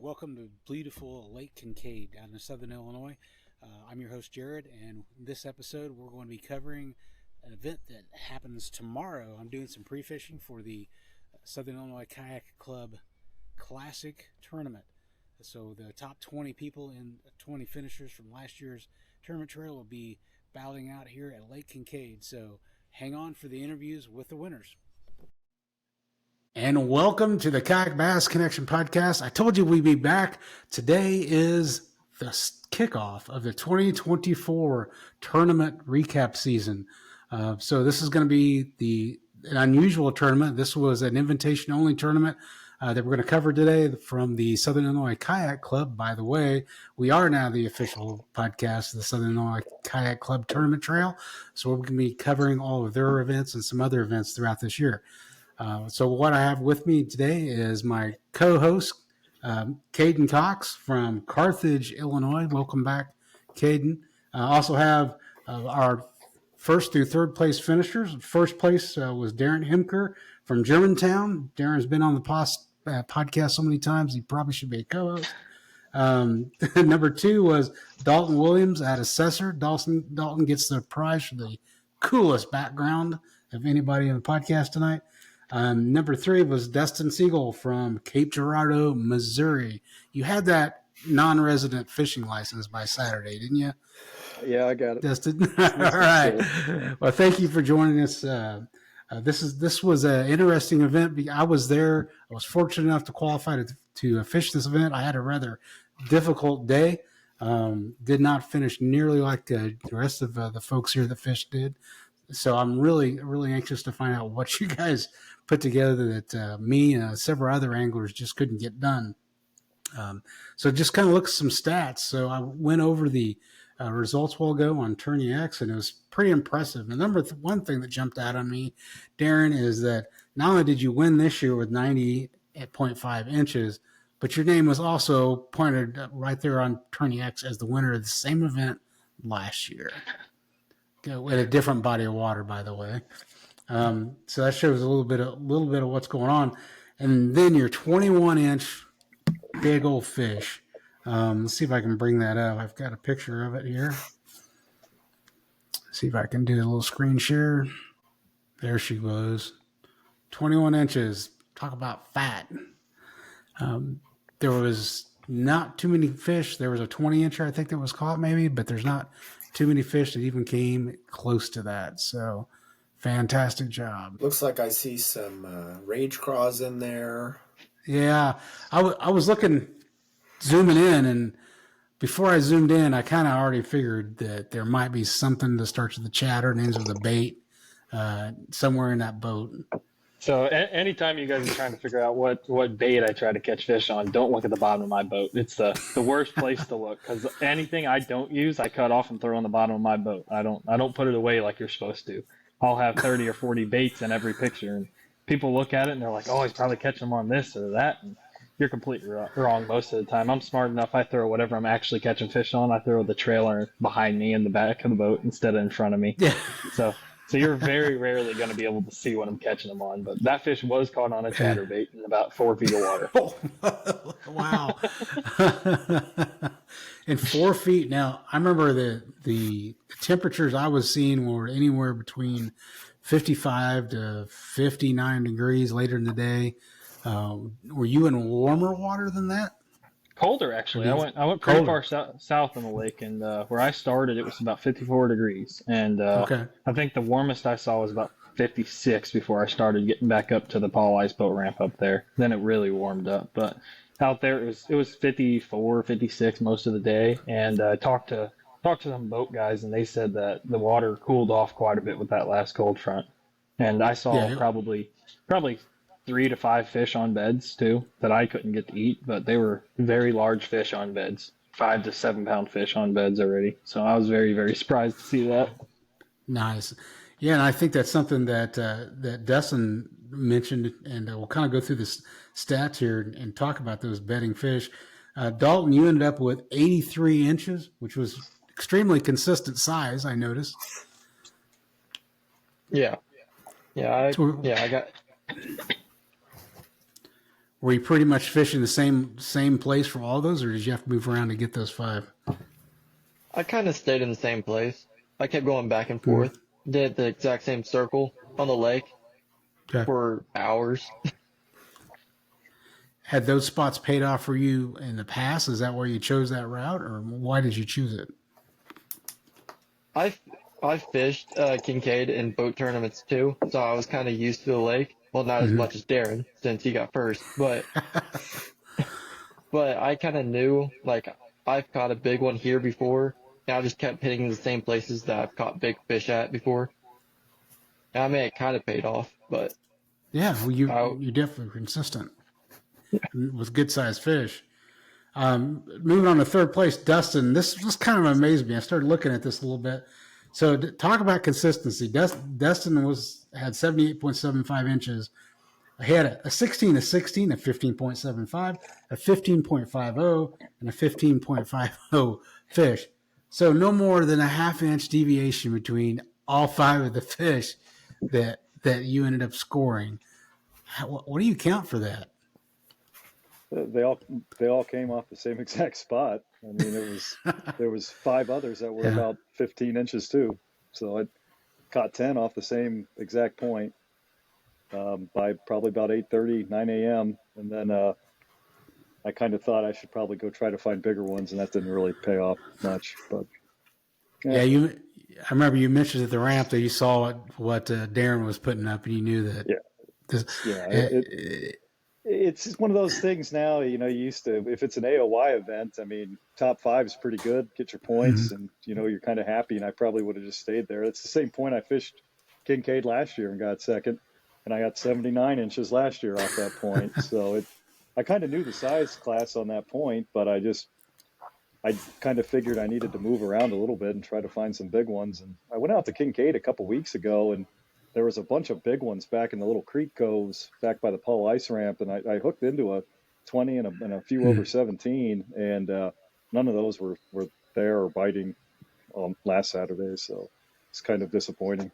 welcome to beautiful Lake Kincaid down in southern Illinois. I'm your host, Jared, and in this episode, we're going to be covering an event that happens tomorrow. I'm doing some pre-fishing for the Southern Illinois Kayak Club Classic Tournament. So the top 20 people and 20 finishers from last year's tournament trail will be battling out here at Lake Kincaid. So hang on for the interviews with the winners. And welcome to the Kayak Bass Connection podcast. I told you we'd be back. Today is the kickoff of the 2024 tournament recap season. So this is going to be an unusual tournament. This was an invitation-only tournament that we're going to cover today from the Southern Illinois Kayak Club. By the way, we are now the official podcast of the Southern Illinois Kayak Club Tournament Trail. So we're going to be covering all of their events and some other events throughout this year. So what I have with me today is my co-host, Caden Cox from Carthage, Illinois. Welcome back, Caden. Also have our first through third place finishers. First place was Darren Hemker from Germantown. Darren's been on the podcast so many times, he probably should be a co-host. Number two was Dalton Williams at Assessor. Dalton gets the prize for the coolest background of anybody in the podcast tonight. Number three was Dustin Siegel from Cape Girardeau, Missouri. You had that non-resident fishing license by Saturday, didn't you? Yeah, I got it. Dustin. All right. Well, thank you for joining us. This was an interesting event. I was there. I was fortunate enough to qualify to fish this event. I had a rather difficult day. Did not finish nearly like the rest of the folks here that fished did. So I'm really, really anxious to find out what you guys put together that me and several other anglers just couldn't get done. So just kind of look at some stats. So I went over the results a while ago on Tourney X, and it was pretty impressive. The one thing that jumped out on me, Darren, is that not only did you win this year with 90.5 inches, but your name was also pointed right there on Tourney X as the winner of the same event last year. With a different body of water, by the way. So that shows a little bit of what's going on. And then your 21-inch big old fish. Let's see if I can bring that up. I've got a picture of it here. See if I can do a little screen share. There she goes. 21 inches. Talk about fat. There was not too many fish. There was a 20-incher, I think, that was caught maybe, but there's not too many fish that even came close to that. So fantastic job. Looks like I see some rage craws in there. Yeah, I was zooming in, and before I zoomed in, I kind of already figured that there might be something that starts with the chatter and ends with a bait somewhere in that boat. So anytime you guys are trying to figure out what bait I try to catch fish on, don't look at the bottom of my boat. It's the worst place to look, because anything I don't use, I cut off and throw on the bottom of my boat. I don't put it away like you're supposed to. I'll have 30 or 40 baits in every picture, and people look at it and they're like, oh, he's probably catching them on this or that. And you're completely wrong most of the time. I'm smart enough. I throw whatever I'm actually catching fish on. I throw the trailer behind me in the back of the boat instead of in front of me. Yeah. So you're very rarely going to be able to see what I'm catching them on. But that fish was caught on a chatterbait in about 4 feet of water. Oh, wow. In 4 feet. Now, I remember the temperatures I was seeing were anywhere between 55 to 59 degrees later in the day. Were you in warmer water than that? Colder, actually. I went pretty far south on the lake, and where I started, it was about 54 degrees. And I think the warmest I saw was about 56 before I started getting back up to the Paul Ice Boat ramp up there. Then it really warmed up. But out there, it was 54, 56 most of the day. And I talked to some boat guys, and they said that the water cooled off quite a bit with that last cold front. And I saw probably 3 to 5 fish on beds too that I couldn't get to eat, but they were very large fish on beds, 5 to 7 pound fish on beds already. So I was very, very surprised to see that. Nice. Yeah. And I think that's something that Dustin mentioned, and we'll kind of go through the stats here and talk about those bedding fish. Dalton, you ended up with 83 inches, which was extremely consistent size, I noticed. Yeah. I got were you pretty much fishing the same place for all those, or did you have to move around to get those 5? I kind of stayed in the same place. I kept going back and Mm-hmm. forth. Did the exact same circle on the lake Okay. for hours. Had those spots paid off for you in the past? Is that why you chose that route, or why did you choose it? I fished Kincaid in boat tournaments too, so I was kind of used to the lake. Well, not as much as Darren since he got first, but I kind of knew like I've caught a big one here before, and I just kept hitting the same places that I've caught big fish at before. And I mean, it kind of paid off, but Yeah, well, you definitely were consistent with good sized fish. Moving on to third place, Dustin. This kind of amazed me. I started looking at this a little bit. So talk about consistency. Dustin had 78.75 inches. He had a 16, a 16, a 15.75, a 15.50, and a 15.50 fish. So no more than a half-inch deviation between all 5 of the fish that you ended up scoring. What do you count for that? They all came off the same exact spot. I mean, there was 5 others that were about 15 inches too. So I caught 10 off the same exact point by probably about 8:30, 9 a.m. And then I kind of thought I should probably go try to find bigger ones, and that didn't really pay off much. But yeah, I remember you mentioned at the ramp that you saw what Darren was putting up, and you knew that. Yeah. It's one of those things now, you used to, if it's an AOY event, I mean, top 5 is pretty good, get your points, and, you're kind of happy, and I probably would have just stayed there. It's the same point I fished Kincaid last year and got second, and I got 79 inches last year off that point. So I kind of knew the size class on that point, but I kind of figured I needed to move around a little bit and try to find some big ones. And I went out to Kincaid a couple weeks ago, and there was a bunch of big ones back in the little creek coves back by the Paul Ice Ramp, and I hooked into a 20 and a few over 17, and none of those were there or biting last Saturday, so it's kind of disappointing.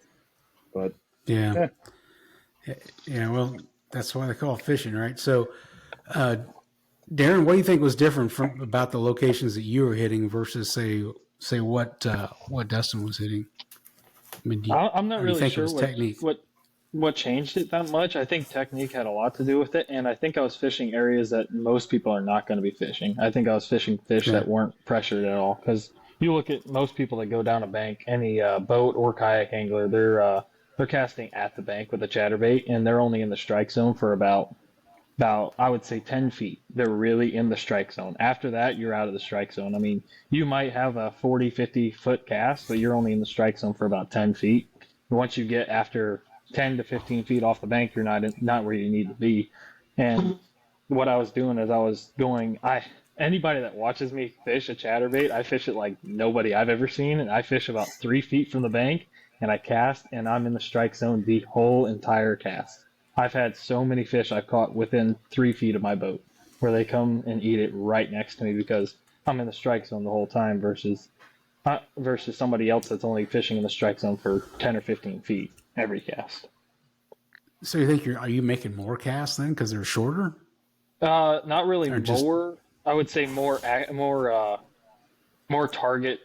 But yeah, well, that's why they call it fishing, right? So, Darren, what do you think was different about the locations that you were hitting versus say what Dustin was hitting? I mean, I'm not really sure technique? what changed it that much. I think technique had a lot to do with it, and I think I was fishing areas that most people are not going to be fishing. I think I was fishing fish that weren't pressured at all, because you look at most people that go down a bank, any boat or kayak angler, they're casting at the bank with a chatterbait, and they're only in the strike zone for about I would say 10 feet. They're really in the strike zone. After that, you're out of the strike zone. I mean, you might have a 40, 50 foot cast, but you're only in the strike zone for about 10 feet. Once you get after 10 to 15 feet off the bank, you're not where you need to be. And what I was doing is I was going, anybody that watches me fish a chatterbait, I fish it like nobody I've ever seen. And I fish about 3 feet from the bank, and I cast, and I'm in the strike zone the whole entire cast. I've had so many fish I've caught within 3 feet of my boat where they come and eat it right next to me because I'm in the strike zone the whole time versus somebody else that's only fishing in the strike zone for 10 or 15 feet every cast. So you think are you making more casts then because they're shorter? Not really more. I would say more target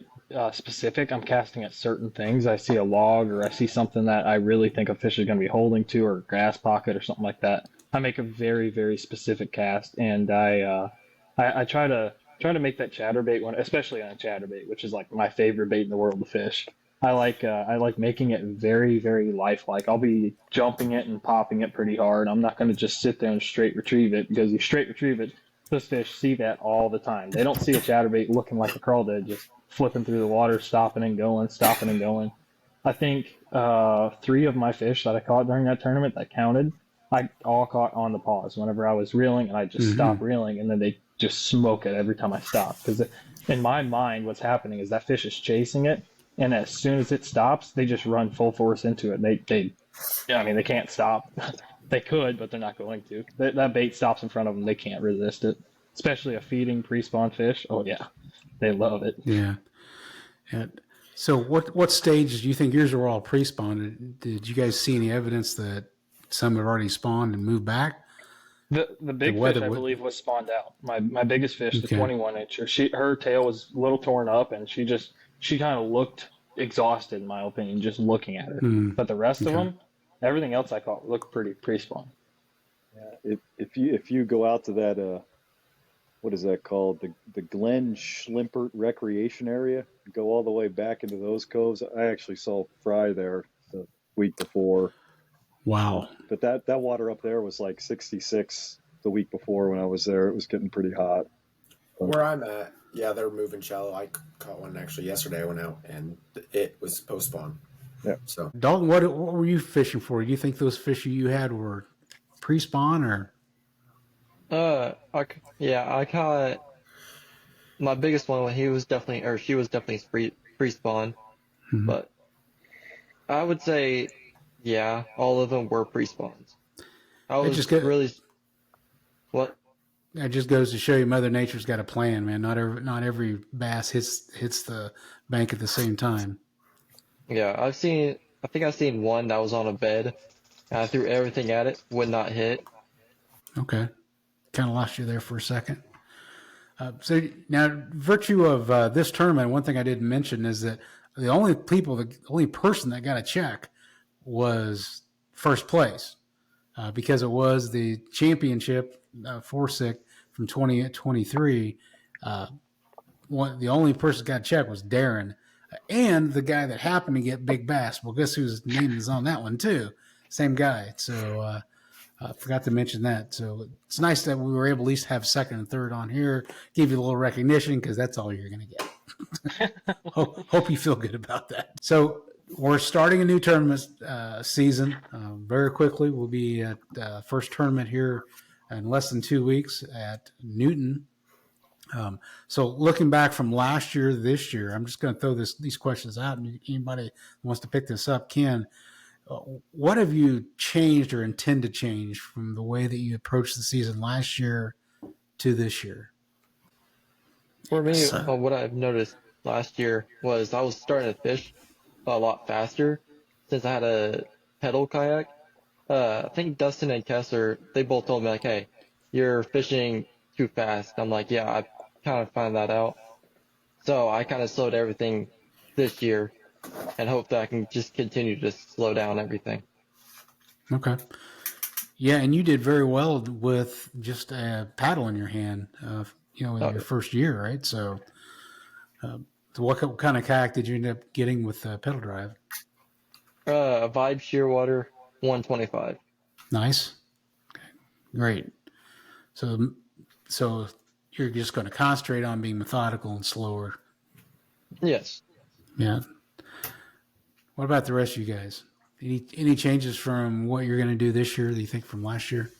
specific. I'm casting at certain things. I see a log or I see something that I really think a fish is going to be holding to, or a grass pocket or something like that. I make a very, very specific cast, and I try to make that chatterbait one, especially on a chatterbait, which is like my favorite bait in the world to fish. I like making it very, very lifelike. I'll be jumping it and popping it pretty hard. I'm not going to just sit there and straight retrieve it, because you straight retrieve it, those fish see that all the time. They don't see a chatterbait looking like a crawdad, just flipping through the water, stopping and going. I think 3 of my fish that I caught during that tournament that counted, I all caught on the pause whenever I was reeling, and I just stop reeling, and then they just smoke it every time I stop. Because in my mind, what's happening is that fish is chasing it, and as soon as it stops, they just run full force into it. They can't stop. They could, but they're not going to. That bait stops in front of them. They can't resist it, especially a feeding pre-spawn fish. Oh yeah, they love it. Yeah. So what stage do you think yours were all pre-spawned? Did you guys see any evidence that some have already spawned and moved back? The big fish, I believe, was spawned out. My biggest fish, the 21 incher, her tail was a little torn up, and she kind of looked exhausted, in my opinion, just looking at her. But the rest of them, everything else I caught looked pretty pre-spawn. Yeah, if you go out to that what is that called, the Glen Schlimpert Recreation Area, go all the way back into those coves. I actually saw fry there the week before. Wow. But that water up there was like 66 the week before when I was there. It was getting pretty hot. Where I'm at, yeah, they're moving shallow. I caught one actually yesterday. I went out and it was post spawn. Yeah. So Dalton, what were you fishing for? Do you think those fish you had were pre-spawn or? I caught my biggest one when she was definitely pre-spawn, but I would say, yeah, all of them were pre-spawns. What? That just goes to show you Mother Nature's got a plan, man. Not every bass hits the bank at the same time. Yeah, I think I've seen one that was on a bed, and I threw everything at it, would not hit. Okay. Kind of lost you there for a second. So now, virtue of this tournament, one thing I didn't mention is that the only person that got a check was first place, because it was the championship for SIK from 2023. The only person that got a check was Darren, and the guy that happened to get big bass. Well, guess whose name is on that one too? Same guy. So I forgot to mention that. So it's nice that we were able to at least have second and third on here, give you a little recognition, because that's all you're going to get. Hope you feel good about that. So we're starting a new tournament season very quickly. We'll be at first tournament here in less than 2 weeks at Newton. So looking back from last year to this year, I'm just going to throw these questions out, and anybody who wants to pick this up can. What have you changed or intend to change from the way that you approached the season last year to this year? For me, what I've noticed last year was I was starting to fish a lot faster since I had a pedal kayak. I think Dustin and Kessler, they both told me, like, hey, you're fishing too fast. I'm like, yeah, I kind of found that out. So I kind of slowed everything this year and hope that I can just continue to slow down everything. Okay. Yeah, and you did very well with just a paddle in your hand, in your first year, right? So what kind of kayak did you end up getting with pedal drive? A Vibe Shearwater 125. Nice. Okay. Great. So you're just going to concentrate on being methodical and slower. Yes. Yeah. What about the rest of you guys? Any changes from what you're going to do this year that you think from last year?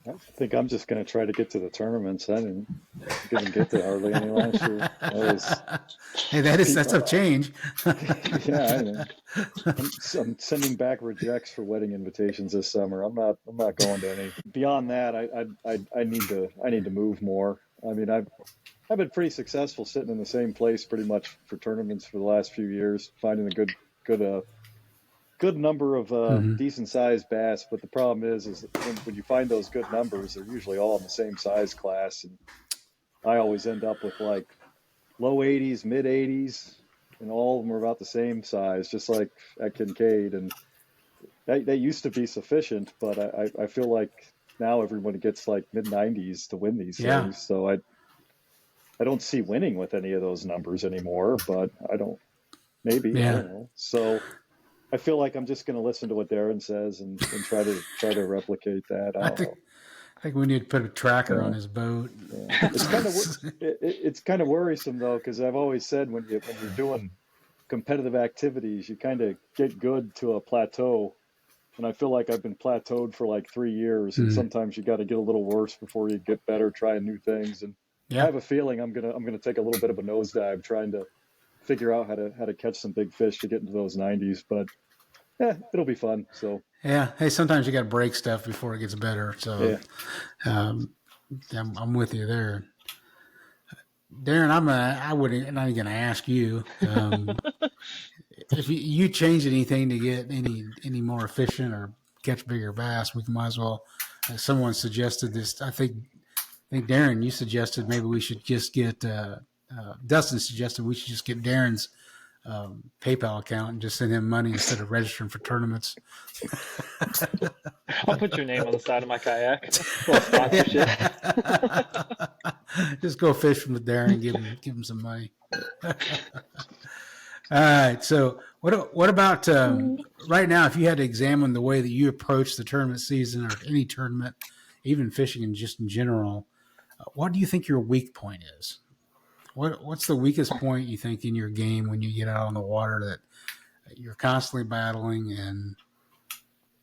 I think I'm just going to try to get to the tournaments. I didn't get to hardly any last year. That's a change. Yeah, I know. I'm sending back rejects for wedding invitations this summer. I'm not going to any. Beyond that, I need to move more. I mean, I've been pretty successful sitting in the same place pretty much for tournaments for the last few years, finding a good number of decent sized bass. But the problem is when you find those good numbers, they're usually all in the same size class, and I always end up with like low 80s, mid 80s, and all of them are about the same size, just like at Kincaid. And that used to be sufficient, but I feel like now everybody gets like mid 90s to win these things. So I don't see winning with any of those numbers anymore, but I don't know. So I feel like I'm just going to listen to what Darren says and try to replicate that. I think we need to put a tracker on his boat. Yeah. It's kind of worrisome though, because I've always said when you're doing competitive activities, you kind of get good to a plateau. And I feel like I've been plateaued for like 3 years, and sometimes you got to get a little worse before you get better, trying new things. And I have a feeling I'm gonna take a little bit of a nosedive trying to figure out how to catch some big fish to get into those 90s. But it'll be fun. So hey, sometimes you got to break stuff before it gets better. So I'm with you there, Darren. I'm not going to ask you if you changed anything to get any more efficient or catch bigger bass, we might as well. Someone suggested this. I think Darren, you suggested maybe we should just get. Dustin suggested we should just get Darren's PayPal account and just send him money instead of registering for tournaments. I'll put your name on the side of my kayak. Sponsorship. Just go fishing with Darren and give him some money. All right. So what about right now? If you had to examine the way that you approach the tournament season or any tournament, even fishing and just in general, what do you think your weak point is? What's the weakest point you think in your game when you get out on the water that you're constantly battling and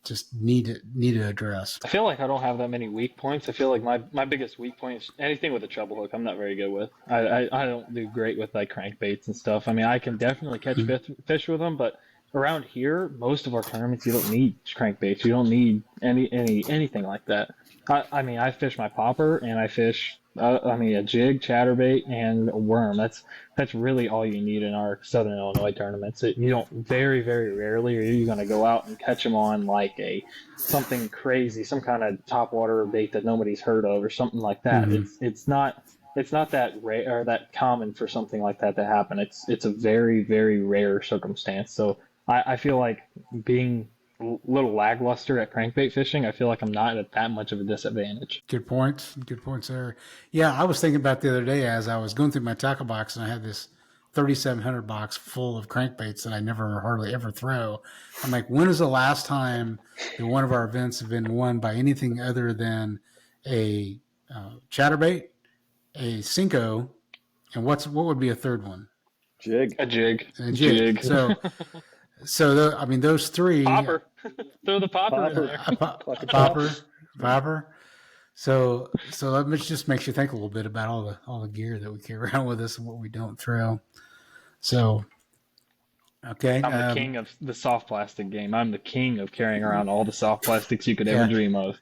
just need to address? I feel like I don't have that many weak points. I feel like my biggest weak point is anything with a treble hook. I'm not very good with. I don't do great with like crankbaits and stuff. I mean, I can definitely catch fish with them, but around here, most of our tournaments, you don't need crankbaits. You don't need anything like that. I mean, I fish my popper and I fish. A jig, chatterbait, and a worm. That's really all you need in our Southern Illinois tournaments. You don't very, very rarely are you going to go out and catch them on like something crazy, some kind of topwater bait that nobody's heard of or something like that. Mm-hmm. It's not that rare or that common for something like that to happen. It's a very, very rare circumstance. So I feel like being a little lackluster at crankbait fishing, I feel like I'm not at that much of a disadvantage. Good points there. Yeah, I was thinking about the other day as I was going through my tackle box and I had this 3,700 box full of crankbaits that I never hardly ever throw. I'm like, when is the last time that one of our events have been won by anything other than a chatterbait, a Cinco, and what would be a third one? Jig. A jig. So those three. Popper. Throw the popper in there. Popper. So that just makes you think a little bit about all the gear that we carry around with us and what we don't throw. So, okay. I'm the king of the soft plastic game. I'm the king of carrying around all the soft plastics you could ever dream of.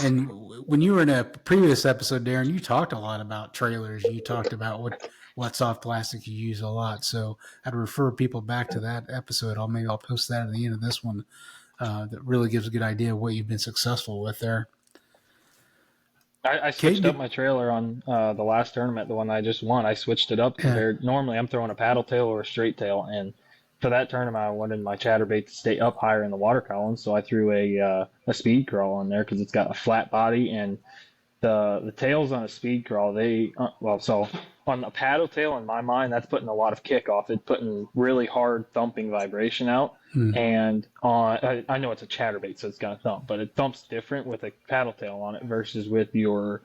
And when you were in a previous episode, Darren, you talked a lot about trailers. You talked about what soft plastic you use a lot. So I'd refer people back to that episode. I'll post that at the end of this one. That really gives a good idea of what you've been successful with there. I switched up my trailer on the last tournament, the one I just won. I switched it up. Normally I'm throwing a paddle tail or a straight tail, and for that tournament I wanted my chatterbait to stay up higher in the water column, so I threw a speed crawl in there because it's got a flat body, and the tails on a speed crawl, so on a paddle tail, in my mind, that's putting a lot of kick off. It's putting really hard thumping vibration out. And I know it's a chatterbait, so it's going to thump, but it thumps different with a paddle tail on it versus with your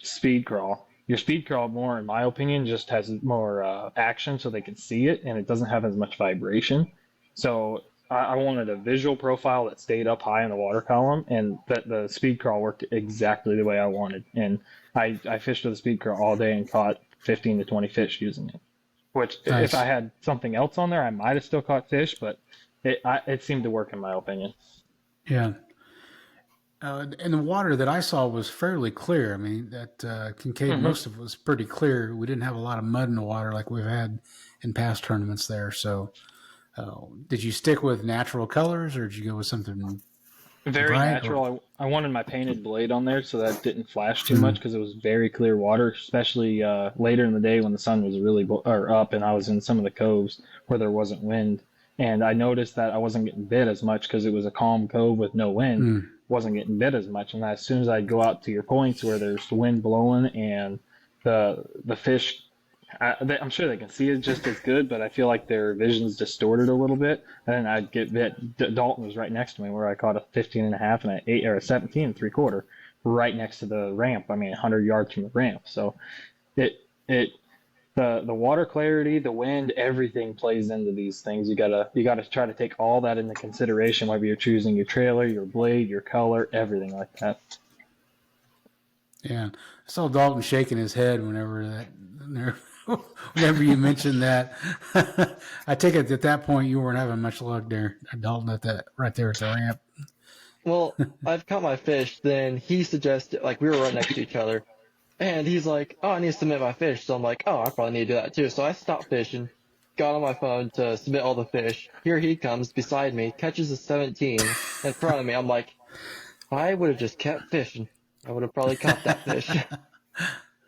speed crawl. Your speed crawl, more in my opinion, just has more action so they can see it, and it doesn't have as much vibration. So I wanted a visual profile that stayed up high in the water column, and that the speed crawl worked exactly the way I wanted. And I fished with the speed crawl all day and caught 15 to 20 fish using it. Which, nice. If I had something else on there, I might have still caught fish, but it seemed to work in my opinion. Yeah. And the water that I saw was fairly clear. I mean, that Kincaid, most of it was pretty clear. We didn't have a lot of mud in the water like we've had in past tournaments there. So did you stick with natural colors or did you go with something very bright, natural? I wanted my painted blade on there so that didn't flash too much because it was very clear water, especially later in the day when the sun was really up and I was in some of the coves where there wasn't wind. And I noticed that I wasn't getting bit as much because it was a calm cove with no wind. Wasn't getting bit as much. And as soon as I'd go out to your points where there's the wind blowing and the fish, I'm sure they can see it just as good, but I feel like their vision's distorted a little bit. And then I'd get bit. Dalton was right next to me where I caught a 15.5 and an 8 or a 17 3/4 right next to the ramp. 100 yards from the ramp. So the water clarity, the wind, everything plays into these things. You gotta try to take all that into consideration, whether you're choosing your trailer, your blade, your color, everything like that. Yeah, I saw Dalton shaking his head whenever you mentioned that. I take it at that point you weren't having much luck there, Dalton, right there at the ramp. Well, I've caught my fish. Then he suggested, we were right next to each other. And he's like, oh, I need to submit my fish. So I'm like, oh, I probably need to do that too. So I stopped fishing. got on my phone to submit all the fish. Here he comes beside me, catches a 17 in front of me. I'm like, I would have just kept fishing. I would have probably caught that fish.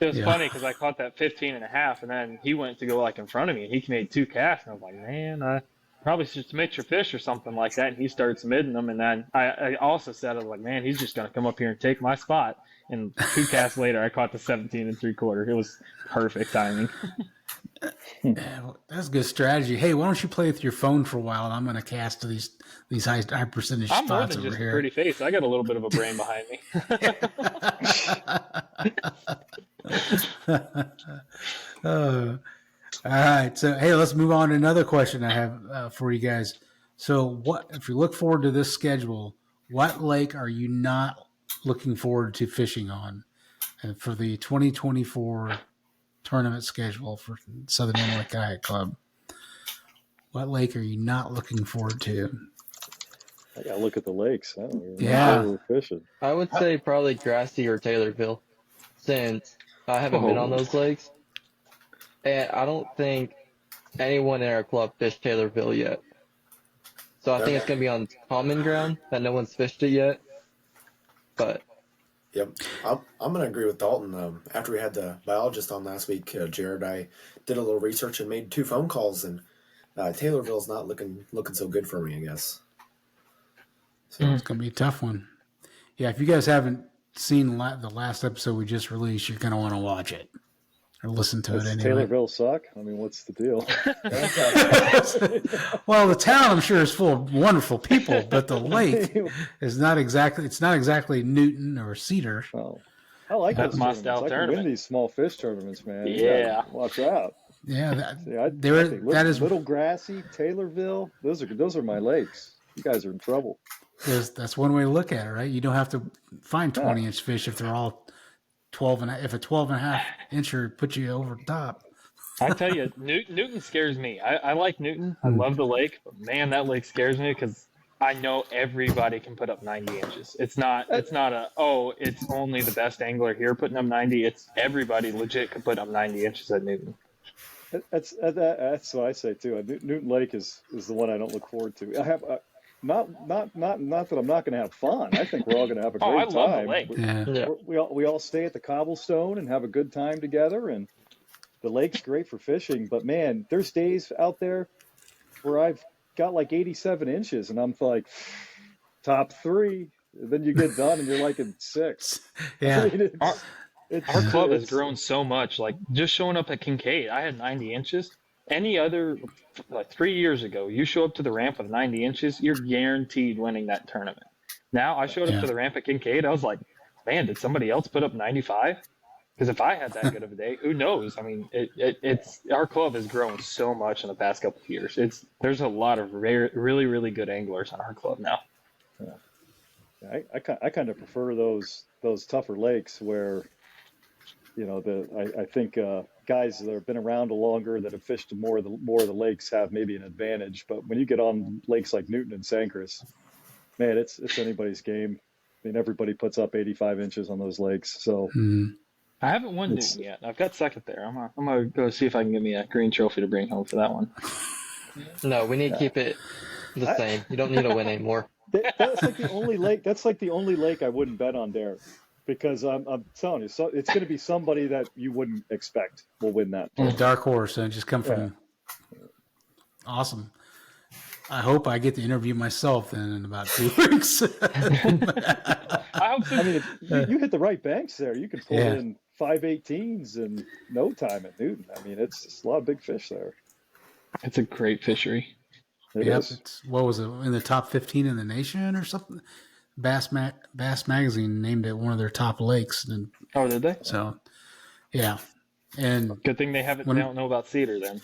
It was funny because I caught that 15 and a half, and then he went to go like in front of me, and he made 2 casts, and I was like, man, I probably should submit your fish or something like that. And he started submitting them, and then I also said, I was like, man, he's just gonna come up here and take my spot. And 2 casts later, I caught the 17 3/4. It was perfect timing. Yeah, well, that's a good strategy. Hey, why don't you play with your phone for a while? And I'm going to cast to these high percentage I'm more spots than over just here. a pretty face. I got a little bit of a brain behind me. All right. So, hey, let's move on to another question I have for you guys. So, what if you look forward to this schedule? What lake are you not looking forward to fishing on for the 2024 tournament schedule for Southern Illinois Kayak Club? What lake are you not looking forward to? I gotta look at the lakes. I don't even know Yeah. where we're fishing. I would say probably Grassy or Taylorville, since I haven't been on those lakes. And I don't think anyone in our club fished Taylorville yet. So I think it's going to be on common ground that no one's fished it yet. But Yep, I'm going to agree with Dalton. After we had the biologist on last week, Jared, I did a little research and made 2 phone calls, and Taylorville's not looking so good for me, I guess. So it's going to be a tough one. Yeah, if you guys haven't seen the last episode we just released, you're going to want to watch it or listen to it anyway. Taylorville suck? I mean, what's the deal? Well, the town, I'm sure, is full of wonderful people, but the lake is not exactly Newton or Cedar. Oh, I like That's those my tournaments. style I can tournament. win these small fish tournaments, man. Yeah. Watch out. Yeah, That is Little Grassy, Taylorville. Those are my lakes. You guys are in trouble. that's one way to look at it, right? You don't have to find 20-inch fish if they're all 12 and if a 12 and a half incher puts you over the top. I tell you, Newton scares me. I like Newton. I love the lake, but man, that lake scares me because I know everybody can put up 90 inches. It's not it's only the best angler here putting up 90. It's everybody legit can put up 90 inches at Newton. That's what I say too. Newton Lake is the one I don't look forward to. I have not that I'm not going to have fun. I think we're all going to have a great time. I love the lake. We all stay at the cobblestone and have a good time together, and the lake's great for fishing. But man, there's days out there where I've got like 87 inches, and I'm like top 3. And then you get done, and you're like in 6. Yeah. I mean, Our club has grown so much. Like just showing up at Kincaid, I had 90 inches. Any other, like 3 years ago, you show up to the ramp with 90 inches, you're guaranteed winning that tournament. Now I showed up to the ramp at Kincaid, I was like, man, did somebody else put up 95? Because if I had that good of a day, who knows? I mean, it's our club has grown so much in the past couple of years. There's a lot of really, really good anglers on our club now. Yeah. I kind of prefer those tougher lakes where, you know, I think guys that have been around longer that have fished more of the lakes have maybe an advantage. But when you get on lakes like Newton and Sancris, man, it's anybody's game. I mean, everybody puts up 85 inches on those lakes. So I haven't won Newton yet. I've got second there. I'm gonna go see if I can get me a green trophy to bring home for that one. No, we need to keep it the same. You don't need to win anymore. That's like the only lake. That's like the only lake I wouldn't bet on there. Because I'm telling you, so it's going to be somebody that you wouldn't expect will win that. Dark horse, and just come from. Awesome. I hope I get to interview myself then in about 2 weeks. I hope so. I mean, if you hit the right banks there, you can pull in 518s in no time at Newton. I mean, it's a lot of big fish there. It's a great fishery. It is. What was it, in the top 15 in the nation or something? Bass Magazine named it one of their top lakes. And oh, did they? So, yeah. And good thing they don't know about Cedar then.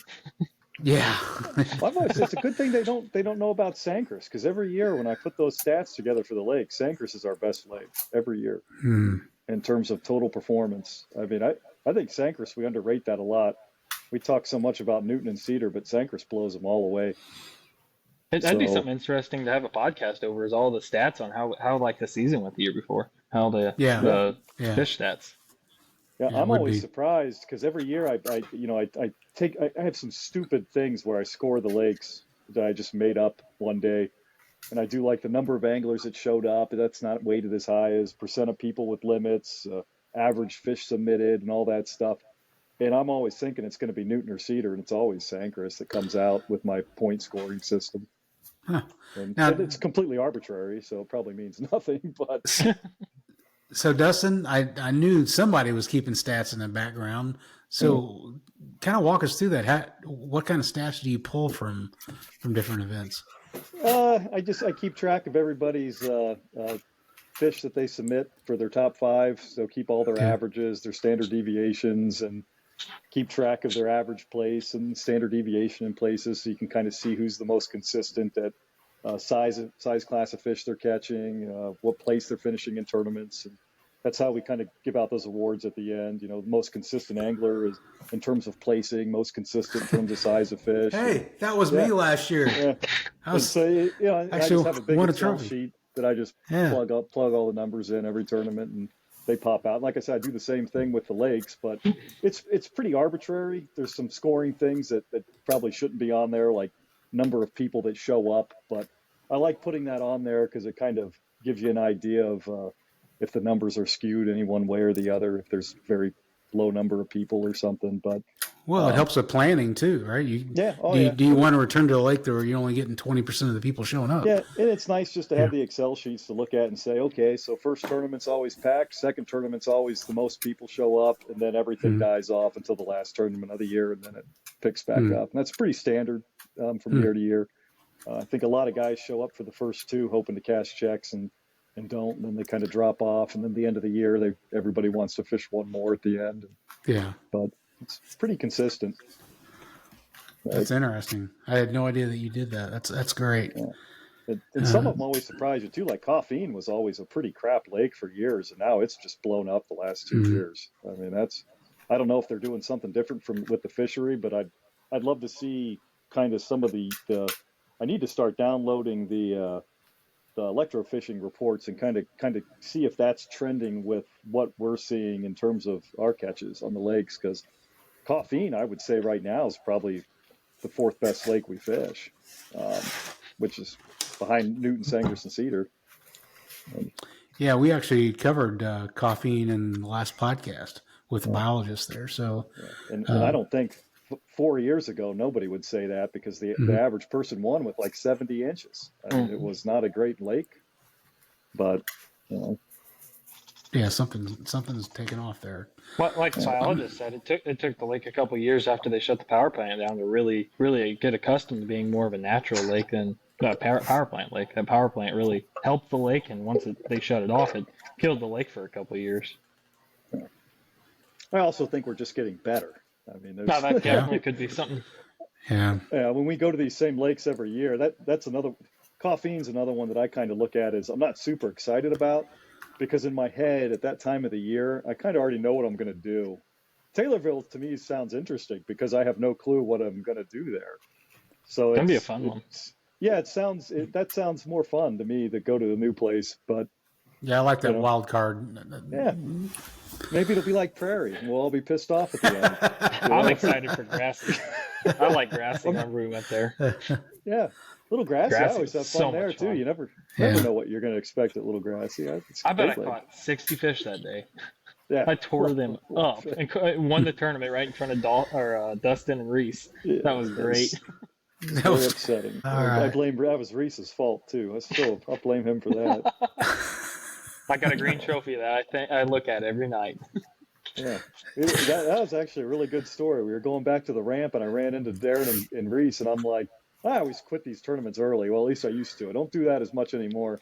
Yeah. It's a good thing they don't know about Sancris, because every year when I put ththose stats together for the lake, Sancris is our best lake every year in terms of total performance. I mean, I think Sancris, we underrate that a lot. We talk so much about Newton and Cedar, but Sancris blows them all away. That'd be something interesting to have a podcast over, is all the stats on how like the season went the year before, how the fish stats. Yeah, I'm always surprised because every year I have some stupid things where I score the lakes that I just made up one day. And I do like the number of anglers that showed up. That's not weighted as high as percent of people with limits, average fish submitted, and all that stuff. And I'm always thinking it's going to be Newton or Cedar, and it's always Sandcrest that comes out with my point scoring system. Huh. And Now, it's completely arbitrary, so it probably means nothing. But so Dustin, I knew somebody was keeping stats in the background. So kind of walk us through that. What kind of stats do you pull from different events? I keep track of everybody's fish that they submit for their top 5. So keep all their averages, their standard deviations, and keep track of their average place and standard deviation in places, so you can kind of see who's the most consistent at size class of fish they're catching, what place they're finishing in tournaments. And that's how we kind of give out those awards at the end. The most consistent angler is in terms of placing, most consistent in terms of size of fish. Hey, that was me last year. Yeah. I just have a big Excel sheet that I just plug all the numbers in every tournament, and they pop out. Like I said, I do the same thing with the lakes, but it's pretty arbitrary. There's some scoring things that probably shouldn't be on there, like number of people that show up. But I like putting that on there because it kind of gives you an idea of if the numbers are skewed any one way or the other, if there's very low number of people or something. But it helps with planning too, right? Do you want to return to the lake where you're only getting 20% of the people showing up? Yeah, and it's nice just to have the Excel sheets to look at and say, okay, so first tournament's always packed, second tournament's always the most people show up, and then everything dies off until the last tournament of the year, and then it picks back up. And that's pretty standard from year to year. I think a lot of guys show up for the first 2 hoping to cash checks and don't, and then they kind of drop off, and then the end of the year, everybody wants to fish one more at the end. But it's pretty consistent. That's interesting. I had no idea that you did that. That's great. Yeah. And some of them always surprise you too. Like Coffeen was always a pretty crap lake for years, and now it's just blown up the last 2 years. I mean, I don't know if they're doing something different with the fishery, but I'd love to see kind of some of the I need to start downloading the electrofishing reports and kind of see if that's trending with what we're seeing in terms of our catches on the lakes, because Coffeen, I would say right now, is probably the 4th best lake we fish, which is behind Newton, Sandcrest, and Cedar. Yeah, we actually covered Coffeen in the last podcast with a biologist there. So, and I don't think 4 years ago nobody would say that, because the average person won with like 70 inches. I mean, it was not a great lake, but yeah, something's taken off there. Well, like the biologist said, it took the lake a couple of years after they shut the power plant down to really get accustomed to being more of a natural lake than a power plant lake. That power plant really helped the lake, and once they shut it off, it killed the lake for a couple of years. I also think we're just getting better. I mean, that definitely could be something. Yeah. When we go to these same lakes every year, that's another. Coffeen's another one that I kind of look at as I'm not super excited about, because in my head at that time of the year, I kind of already know what I'm going to do. Taylorville to me sounds interesting because I have no clue what I'm going to do there. So it's going to be a fun one. Yeah, that sounds more fun to me to go to a new place. But yeah, I like that wild card. Yeah. Maybe it'll be like Prairie, and we'll all be pissed off at the end. I'm excited for Grassy. I like Grassy whenever we went there. Yeah. Little Grassy, I always have fun there too. Fun. You never know what you're going to expect at Little Grassy. I bet I caught 60 fish that day. Yeah. I tore them up and won the tournament right in front of Dustin and Reese. Yeah, that was great. That was very upsetting. Right. That was Reese's fault too. I'll blame him for that. I got a green trophy that I look at every night. Yeah, that was actually a really good story. We were going back to the ramp, and I ran into Darren and Reese, and I'm like, I always quit these tournaments early. Well, at least I used to. I don't do that as much anymore.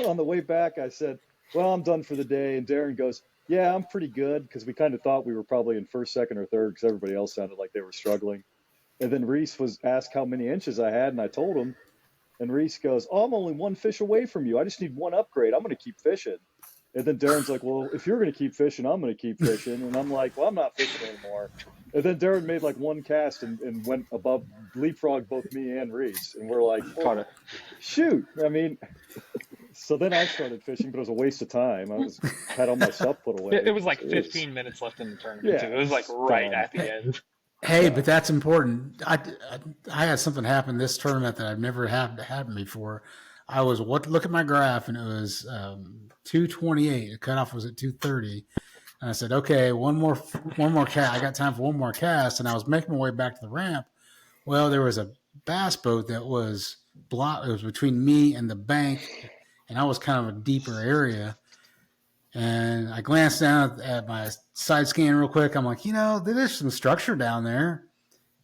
On the way back, I said, well, I'm done for the day. And Darren goes, yeah, I'm pretty good, because we kind of thought we were probably in first, second, or third, because everybody else sounded like they were struggling. And then Reese was asked how many inches I had, and I told him. And Reese goes, I'm only 1 fish away from you. I just need 1 upgrade. I'm going to keep fishing. And then Darren's like, well, if you're going to keep fishing, I'm going to keep fishing. And I'm like, well, I'm not fishing anymore. And then Darren made like 1 cast and went leapfrogged both me and Reese. And we're like, shoot. I mean, So then I started fishing, but it was a waste of time. Had all my stuff put away. It was like 15 minutes left in the tournament. Yeah, too. It was like right at the end. Hey, but that's important. I had something happen this tournament that I've never had happen before. I was look at my graph, and it was 2:28. The cutoff was at 2:30, and I said, "Okay, one more cast. I got time for one more cast." And I was making my way back to the ramp. Well, there was a bass boat that was blocked. It was between me and the bank, and I was kind of a deeper area. And I glanced down at my side scan real quick. I'm like, there's some structure down there.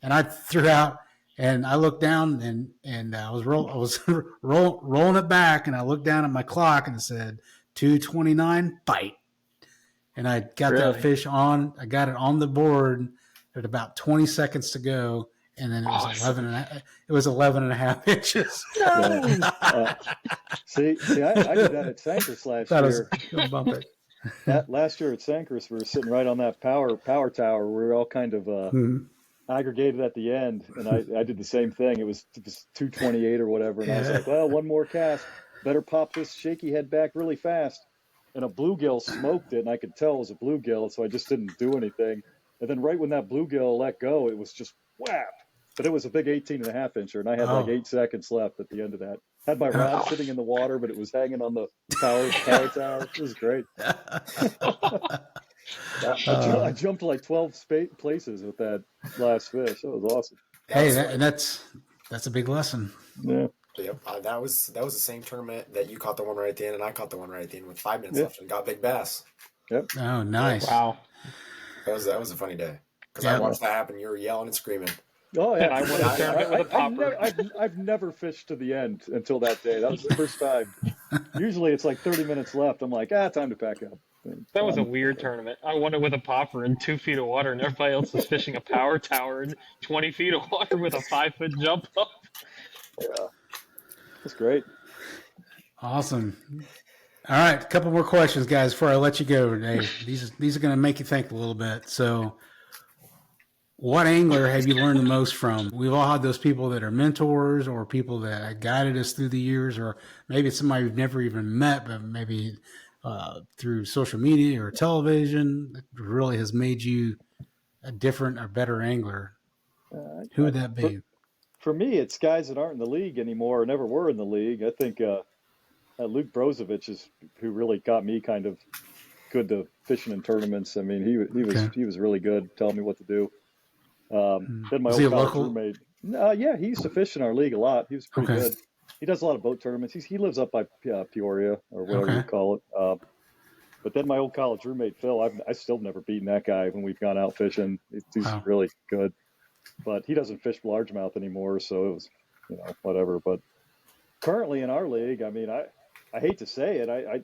And I threw out, and I looked down, and I was rolling it back, and I looked down at my clock, and it said 2:29 bite. And I got that fish on. I got it on the board at about 20 seconds to go. And then it was 11 and a half inches. No. See, I did that at Sankers last year. Last year at Sankers, we were sitting right on that power tower. We were all kind of aggregated at the end, and I did the same thing. It was 2:28 or whatever, and I was like, well, one more cast. Better pop this shaky head back really fast. And a bluegill smoked it, and I could tell it was a bluegill, so I just didn't do anything. And then right when that bluegill let go, it was just whap. But it was a big 18 and a half incher, and I had like 8 seconds left at the end of that. Had my rod sitting in the water, but it was hanging on the power tower. It was great. I jumped to like 12 places with that last fish. That was awesome. Hey, that's a big lesson. Yeah. Yep, that was the same tournament that you caught the one right at the end, and I caught the one right at the end with 5 minutes left and got big bass. Yep. Oh, nice. Wow. That was a funny day because I watched that happen. You were yelling and screaming. Oh yeah, and I won a tournament with a popper. I've never fished to the end until that day. That was the first time. Usually it's like 30 minutes left. I'm like, time to pack up. That was a weird tournament. I won it with a popper in 2 feet of water, and everybody else was fishing a power tower in 20 feet of water with a 5-foot jump up. Yeah, that's great. Awesome. All right, a couple more questions, guys, before I let you go today. These are going to make you think a little bit. So, what angler have you learned the most from? We've all had those people that are mentors or people that guided us through the years, or maybe it's somebody we've never even met, but maybe through social media or television that really has made you a different or better angler. Who would that be? For me, it's guys that aren't in the league anymore or never were in the league. I think Luke Brozovic is who really got me kind of good to fishing in tournaments. I mean, he was really good telling me what to do. Then my old college roommate. Yeah, he used to fish in our league a lot. He was pretty good. He does a lot of boat tournaments. He lives up by Peoria or whatever you call it. But then my old college roommate Phil, I still never beaten that guy when we've gone out fishing. He's really good, but he doesn't fish largemouth anymore, so it was whatever. But currently in our league, I mean, I hate to say it, I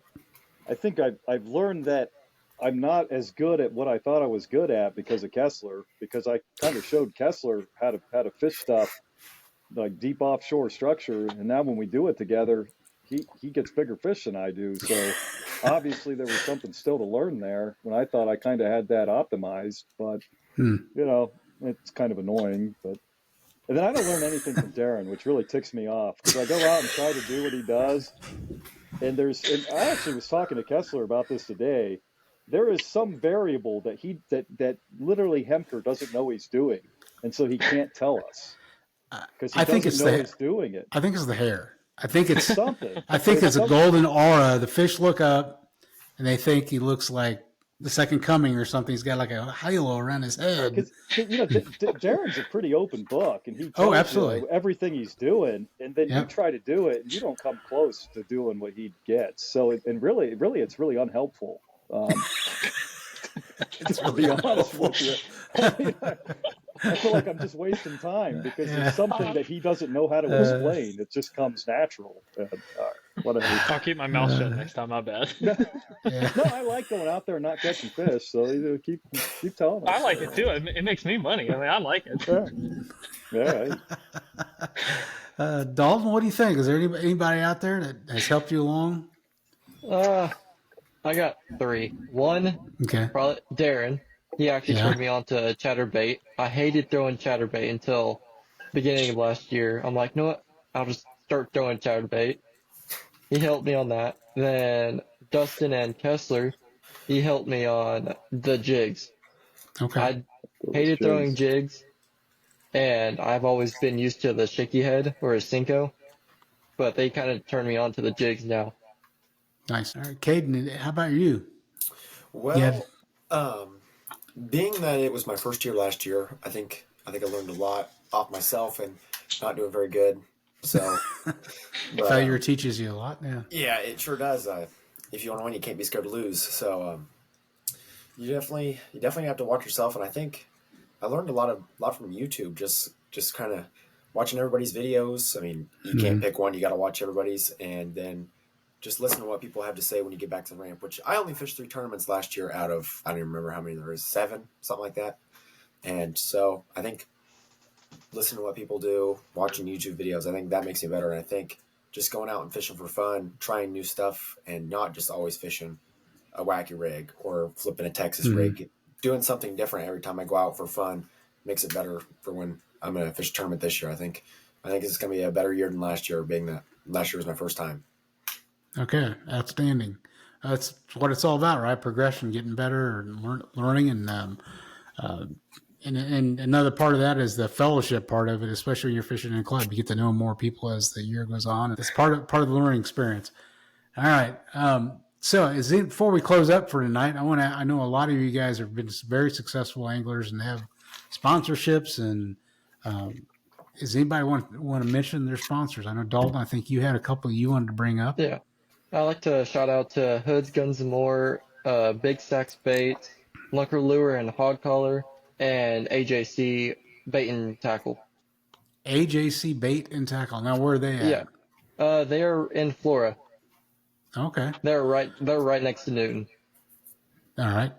think I've learned that I'm not as good at what I thought I was good at because of Kessler, because I kind of showed Kessler how to fish stuff like deep offshore structure. And now when we do it together, he gets bigger fish than I do. So obviously there was something still to learn there when I thought I kind of had that optimized, but it's kind of annoying. But and then I don't learn anything from Darren, which really ticks me off because I go out and try to do what he does. And I actually was talking to Kessler about this today. There is some variable that literally Hemker doesn't know he's doing, and so he can't tell us because he doesn't know he's doing it. I think it's the hair. I think it's something. I think it's a golden aura. The fish look up, and they think he looks like the second coming or something. He's got like a halo around his head. Darren's a pretty open book, and he tells you everything he's doing, and then you try to do it, and you don't come close to doing what he gets. So, really, it's really unhelpful. To be honest with you, I feel like I'm just wasting time because it's something that he doesn't know how to explain. It just comes natural. Whatever. I'll keep my mouth shut next time. I bet. No, I like going out there and not catching fish. So keep telling us. I like it too. It makes me money. I mean, I like it. Yeah. Dalton, what do you think? Is there anybody out there that has helped you along? I got 3. One, probably Darren. He actually turned me on to chatterbait. I hated throwing chatterbait until beginning of last year. I'm like, you know what? I'll just start throwing chatterbait. He helped me on that. Then Dustin and Kessler, he helped me on the jigs. Okay. I hated throwing jigs, and I've always been used to the shaky head or a Cinco, but they kind of turned me on to the jigs now. Nice. All right, Caden, how about you? Well, being that it was my first year last year, I think I learned a lot off myself and not doing very good. So failure teaches you a lot. Yeah. Yeah, it sure does. If you want to win, you can't be scared to lose. So you definitely have to watch yourself. And I think I learned a lot from YouTube. Just kind of watching everybody's videos. I mean, you can't pick one. You got to watch everybody's, and then just listen to what people have to say when you get back to the ramp. Which I only fished 3 tournaments last year out of, I don't even remember how many there is, 7, something like that. And so I think listening to what people do, watching YouTube videos, I think that makes me better. And I think just going out and fishing for fun, trying new stuff, and not just always fishing a wacky rig or flipping a Texas rig, doing something different every time I go out for fun makes it better for when I'm going to fish a tournament this year. I think it's going to be a better year than last year, being that last year was my first time. Okay, outstanding. That's what it's all about, right? Progression, getting better, and learning, and another part of that is the fellowship part of it, especially when you're fishing in a club. You get to know more people as the year goes on. It's part of the learning experience. All right. So before we close up for tonight, I know a lot of you guys have been very successful anglers and have sponsorships. And does anybody want to mention their sponsors? I know Dalton, I think you had a couple you wanted to bring up. Yeah. I'd like to shout out to Hoods, Guns and More, Big Stacks Bait, Lunker Lure and Hog Collar, and AJC Bait and Tackle. AJC Bait and Tackle. Now, where are they at? Yeah. They are in Flora. Okay. They're right next to Newton. All right.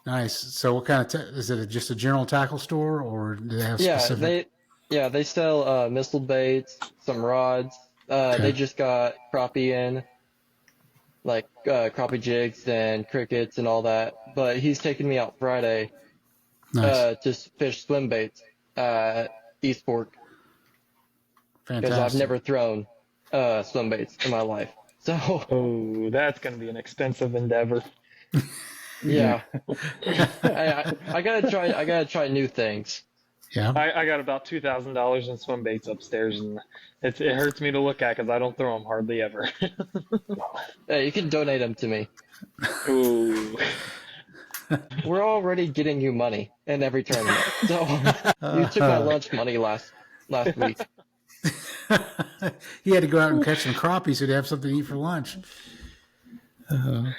Nice. So what kind of, is it just a general tackle store, or do they have specific? They sell missile baits, some rods. Okay. They just got crappie in, like crappie jigs and crickets and all that. But he's taking me out Friday to fish swim baits at East Fork. Fantastic. Because I've never thrown swim baits in my life. So. Oh, that's going to be an expensive endeavor. Yeah. I gotta try new things. Yeah. I got about $2,000 in swim baits upstairs, and it hurts me to look at because I don't throw them hardly ever. Hey, you can donate them to me. Ooh. We're already getting you money in every tournament. So you took my lunch money last week. He had to go out and catch some crappies so he'd have something to eat for lunch. All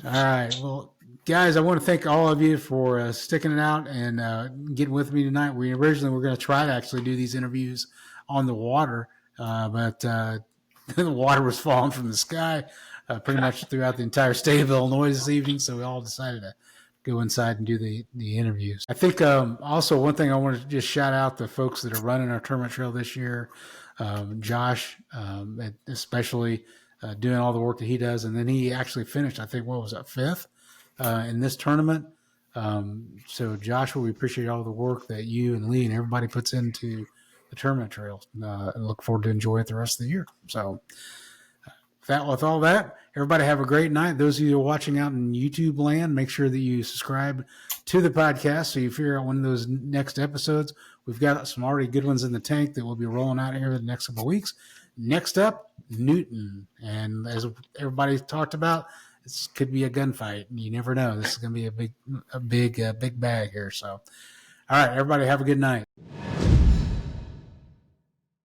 right. Well, guys, I want to thank all of you for sticking it out and getting with me tonight. We originally were going to try to actually do these interviews on the water, but the water was falling from the sky pretty much throughout the entire state of Illinois this evening, so we all decided to go inside and do the interviews. I think also one thing I want to just shout out the folks that are running our tournament trail this year, Josh, especially doing all the work that he does. And then he actually finished, I think, 5th in this tournament. So Joshua, we appreciate all the work that you and Lee and everybody puts into the tournament trail, and look forward to enjoy it the rest of the year. So with all that, everybody have a great night. Those of you who are watching out in YouTube land, make sure that you subscribe to the podcast so you figure out one of those next episodes. We've got some already good ones in the tank that we'll be rolling out here in the next couple of weeks. Next up, Newton. And as everybody talked about, this could be a gunfight. You never know. This is going to be a big bag here. So, all right, everybody have a good night.